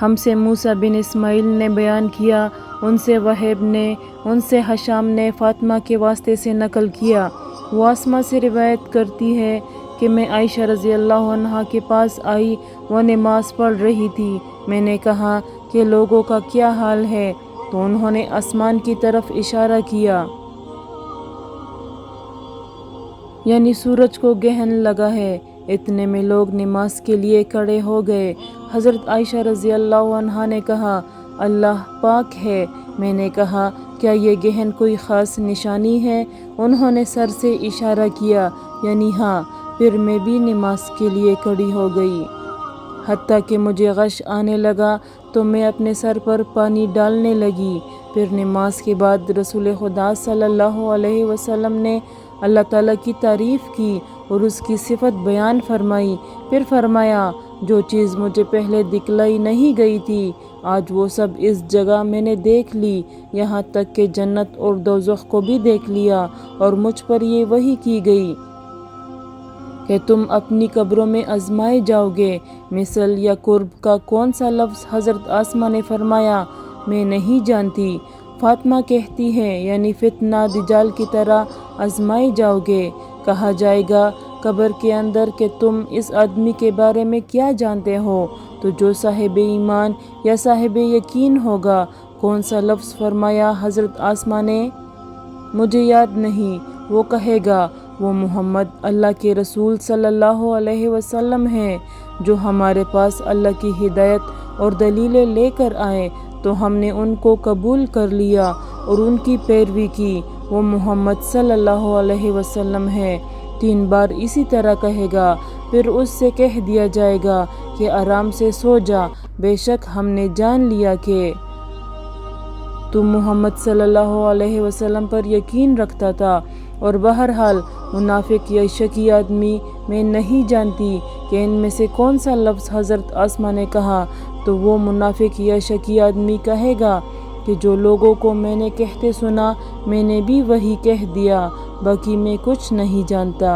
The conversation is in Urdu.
ہم سے موسیٰ بن اسماعیل نے بیان کیا، ان سے وہیب نے، ان سے ہشام نے فاطمہ کے واسطے سے نقل کیا۔ وہ اسماء سے روایت کرتی ہے کہ میں عائشہ رضی اللہ عنہا کے پاس آئی، وہ نماز پڑھ رہی تھی۔ میں نے کہا کہ لوگوں کا کیا حال ہے؟ تو انہوں نے آسمان کی طرف اشارہ کیا، یعنی سورج کو گرہن لگا ہے۔ اتنے میں لوگ نماز کے لیے کھڑے ہو گئے۔ حضرت عائشہ رضی اللہ عنہا نے کہا، اللہ پاک ہے۔ میں نے کہا، کیا یہ گرہن کوئی خاص نشانی ہے؟ انہوں نے سر سے اشارہ کیا، یعنی ہاں۔ پھر میں بھی نماز کے لیے کھڑی ہو گئی، حتیٰ کہ مجھے غش آنے لگا تو میں اپنے سر پر پانی ڈالنے لگی۔ پھر نماز کے بعد رسول خدا صلی اللہ علیہ وسلم نے اللہ تعالیٰ کی تعریف کی اور اس کی صفت بیان فرمائی۔ پھر فرمایا، جو چیز مجھے پہلے دکھلائی نہیں گئی تھی، آج وہ سب اس جگہ میں نے دیکھ لی، یہاں تک کہ جنت اور دوزخ کو بھی دیکھ لیا، اور مجھ پر یہ وحی کی گئی کہ تم اپنی قبروں میں آزمائے جاؤ گے۔ مثل یا قرب کا کون سا لفظ؟ حضرت اسماء نے فرمایا، میں نہیں جانتی۔ فاطمہ کہتی ہے، یعنی فتنہ دجال کی طرح آزمائے جاؤ گے۔ کہا جائے گا قبر کے اندر کہ تم اس آدمی کے بارے میں کیا جانتے ہو؟ تو جو صاحب ایمان یا صاحب یقین ہوگا۔ کون سا لفظ فرمایا حضرت اسماء نے؟ مجھے یاد نہیں۔ وہ کہے گا، وہ محمد اللہ کے رسول صلی اللہ علیہ وسلم ہیں، جو ہمارے پاس اللہ کی ہدایت اور دلیلیں لے کر آئے، تو ہم نے ان کو قبول کر لیا اور ان کی پیروی کی۔ وہ محمد صلی اللہ علیہ وسلم ہے۔ 3 بار اسی طرح کہے گا۔ پھر اس سے کہہ دیا جائے گا کہ آرام سے سو جا، بے شک ہم نے جان لیا کہ تو محمد صلی اللہ علیہ وسلم پر یقین رکھتا تھا۔ اور بہرحال منافق یا شکی آدمی، میں نہیں جانتی کہ ان میں سے کون سا لفظ حضرت اسماء نے کہا۔ تو وہ منافق یا شکی آدمی کہے گا کہ جو لوگوں کو میں نے کہتے سنا، میں نے بھی وہی کہہ دیا، باقی میں کچھ نہیں جانتا۔